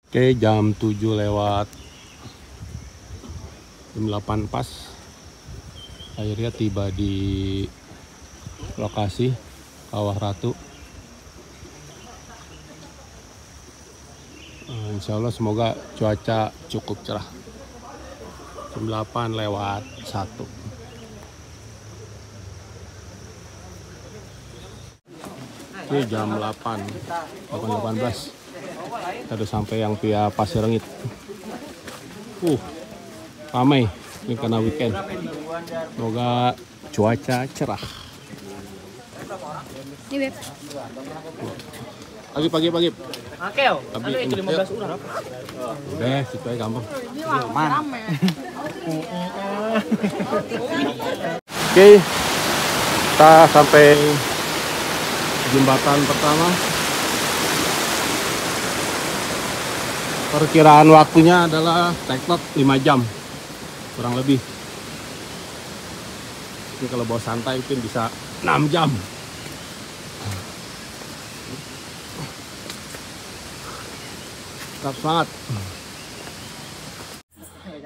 Oke, jam 7 lewat jam 8 pas. Akhirnya tiba di lokasi Kawah Ratu. Insya Allah semoga cuaca cukup cerah. Jam 8 lewat 1. Ini jam 8.18. Kita udah sampai yang via Pasir Rengit. Ramai. Ini karena weekend. Semoga cuaca cerah. Ini Beb. Pagi. Oke, Tapi itu 15 orang. Udah, situ aja gampang. Ini rame. Oke, kita sampai jembatan pertama. Perkiraan waktunya adalah tektok 5 jam kurang lebih. Ini kalau bawa santai mungkin bisa 6 jam. Tetap semangat.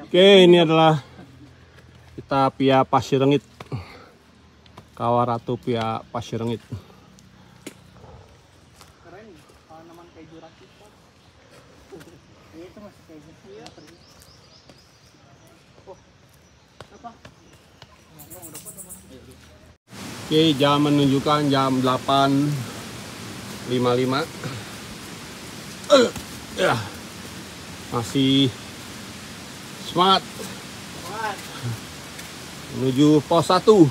Oke, ini adalah kita via Pasir Rengit. Kawah Ratu via Pasir Rengit. Oke, jam menunjukkan jam 8.55. Ya, masih semangat menuju pos 1.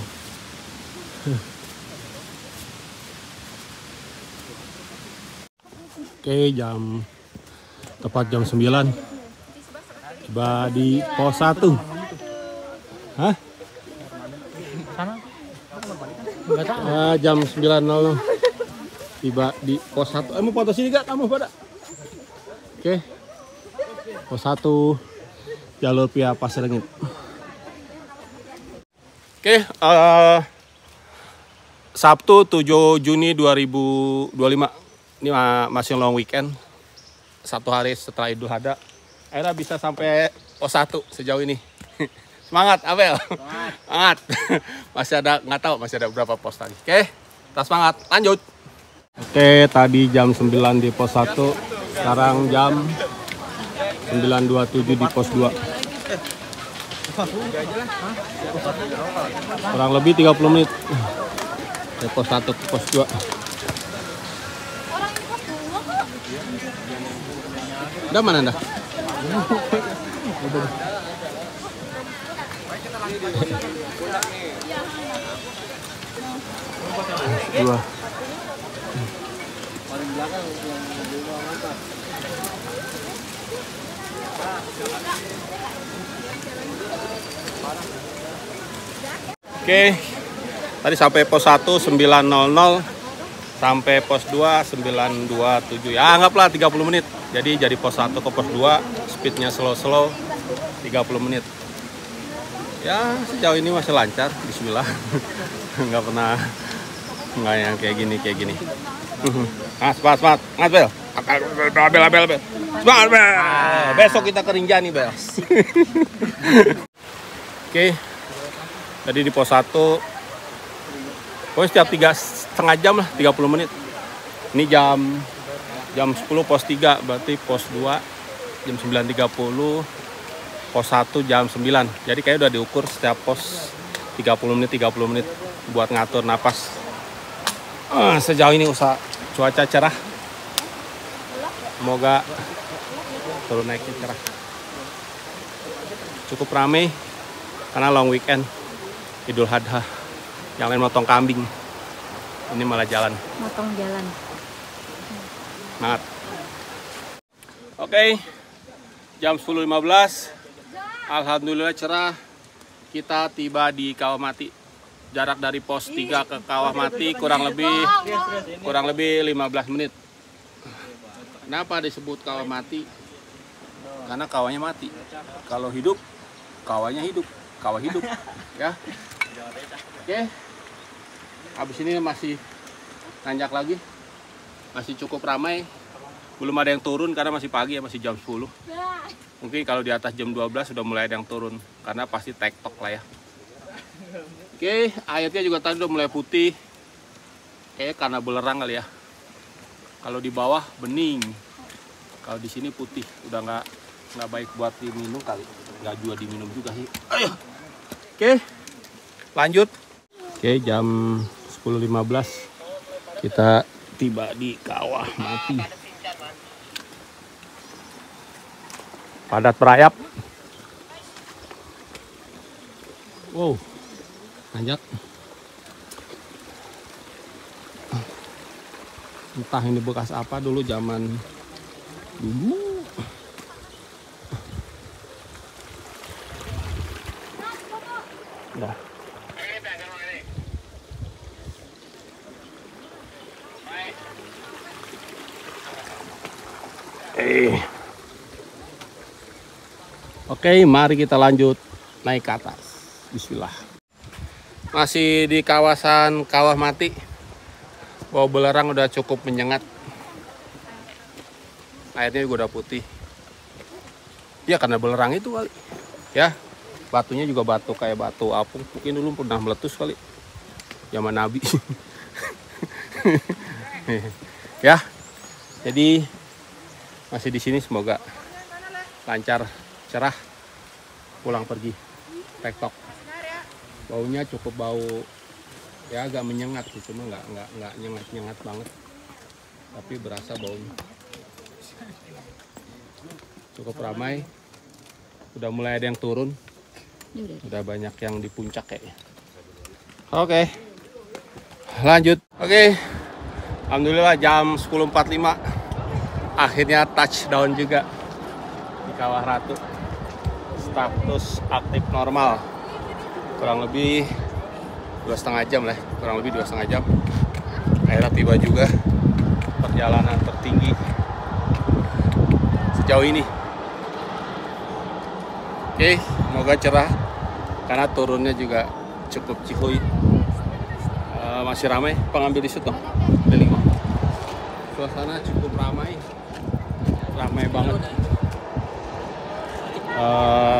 Oke, tepat jam 9 tiba di pos 1. Hah? Jam 9.00 tiba di pos 1. Mau foto sini gak kamu pada? Oke, pos 1 jalur via Pasir Rengit. Oke, Sabtu 7 Juni 2025. Ini masih long weekend. 1 hari setelah Idul Adha. Akhirnya bisa sampai pos 1 sejauh ini. Semangat, Abel. Semangat. Masih ada, nggak tahu masih ada berapa pos tadi. Oke, kita semangat. Lanjut. Oke, tadi jam 9 di pos 1. Sekarang jam 9.27 di pos 2. Kurang lebih 30 menit. Dari pos 1 ke pos 2. Udah mana dah? Dua. Oke, tadi sampai pos 1 9.00, sampai pos 2 9.27. Ya anggaplah 30 menit. Jadi pos 1 ke pos 2 speednya slow 30 menit. Ya sejauh ini masih lancar, bismillah. Nggak pernah nggak yang kayak gini. Semangat Bel. Abel. Semangat Bel. Besok kita ke Rinjani Bel. Oke. Tadi di pos 1 pokoknya setiap 3,5 jam lah, 30 menit. Ini jam 10 pos 3, berarti pos 2 jam 9.30, pos 1 jam 9. Jadi kayaknya udah diukur setiap pos 30 menit buat ngatur napas. Sejauh ini usaha cuaca cerah. Semoga turun naiknya cerah. Cukup ramai karena long weekend Idul Adha. Yang lain motong kambing. Ini malah jalan. Motong jalan. Semangat. Oke, jam 10.15. Alhamdulillah cerah. Kita tiba di Kawah Mati. Jarak dari pos 3 ke Kawah Mati kurang lebih 15 menit. Kenapa disebut Kawah Mati? Karena kawahnya mati. Kalau hidup, kawahnya hidup. Kawah hidup, ya. Oke. Habis ini masih nanjak lagi. Masih cukup ramai. Belum ada yang turun karena masih pagi ya, masih jam 10. Mungkin kalau di atas jam 12 sudah mulai ada yang turun karena pasti tektok lah ya. Oke, airnya juga tadi udah mulai putih. Kayaknya karena belerang kali ya. Kalau di bawah bening. Kalau di sini putih, udah nggak baik buat diminum kali. Nggak juga diminum juga sih. Ayo. Oke, lanjut. Oke, jam 10.15 kita tiba di Kawah Mati. Padat berayap. Wow, nanjak. Entah ini bekas apa dulu zaman dulu. Nah. Oke, mari kita lanjut naik ke atas. Bismillah. Masih di kawasan Kawah Mati. Bau belerang udah cukup menyengat. Airnya juga udah putih. Ya karena belerang itu kali. Ya, batunya juga batu kayak batu apung. Mungkin dulu pernah meletus kali. Zaman Nabi. Ya. Jadi masih di sini, semoga lancar, cerah, pulang pergi. Tektok. Baunya cukup bau, ya agak menyengat sih, cuma nggak nyengat banget, tapi berasa baunya. Cukup ramai, udah mulai ada yang turun, udah banyak yang di puncak kayaknya. Oke, lanjut. Oke, alhamdulillah jam 10.45 akhirnya touchdown juga di Kawah Ratu. Status aktif normal, kurang lebih 2,5 jam lah, kurang lebih 2,5 jam. Akhirnya tiba juga, perjalanan tertinggi sejauh ini. Oke, semoga cerah karena turunnya juga cukup cihuy. Masih ramai, pengambil di situ dong. Suasana cukup ramai banget.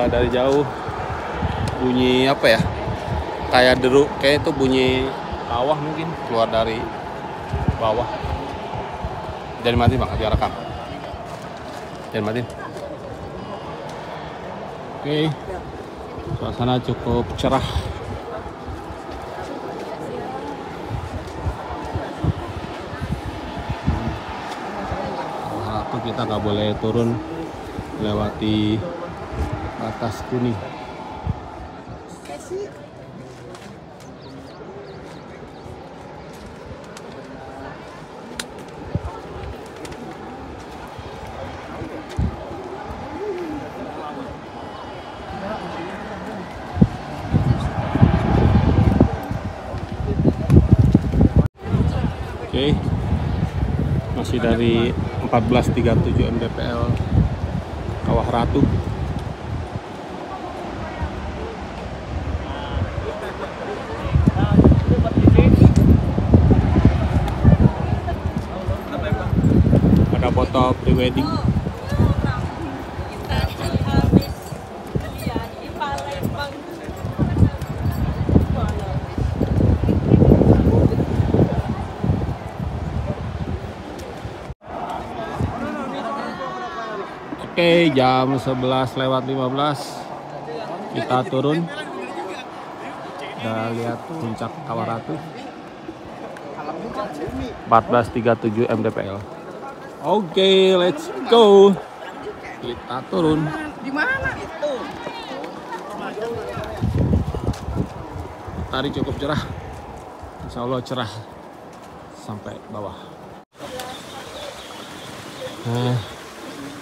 Dari jauh bunyi apa ya? Kayak deru, kayak itu bunyi kawah mungkin keluar dari bawah. Jangan mati bang, biar rekam. Jangan mati. Oke, suasana cukup cerah. Harap kita nggak boleh turun melewati batas kuning. Oke, masih dari 1437 mdpl Kawah Ratu. Ada foto prewedding. Oke, jam 11:15 kita turun. Udah lihat puncak Kawah Ratu. 1437 mdpl. Oke, let's go. Kita turun. Di mana itu? Tadi cukup cerah. Insya Allah cerah sampai bawah.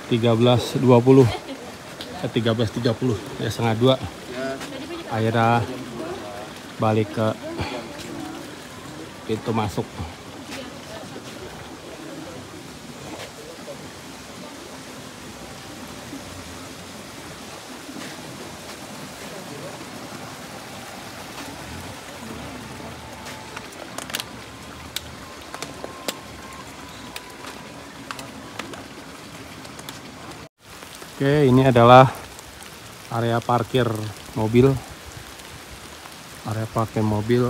13.20 13.30 ya, setengah 2 akhirnya balik ke pintu masuk. Oke, ini adalah area parkir mobil. Area parkir mobil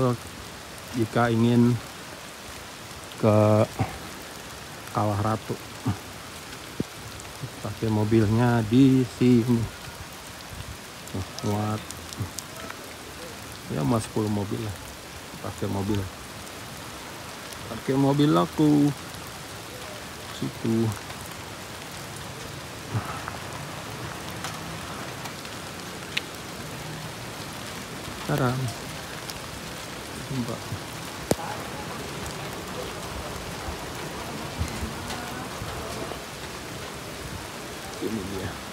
jika ingin ke Kawah Ratu. Parkir mobilnya di sini. Muat. Ya, mas 10 mobil lah. Parkir mobil. Parkir mobil aku. Situ. Sekarang coba ini dia.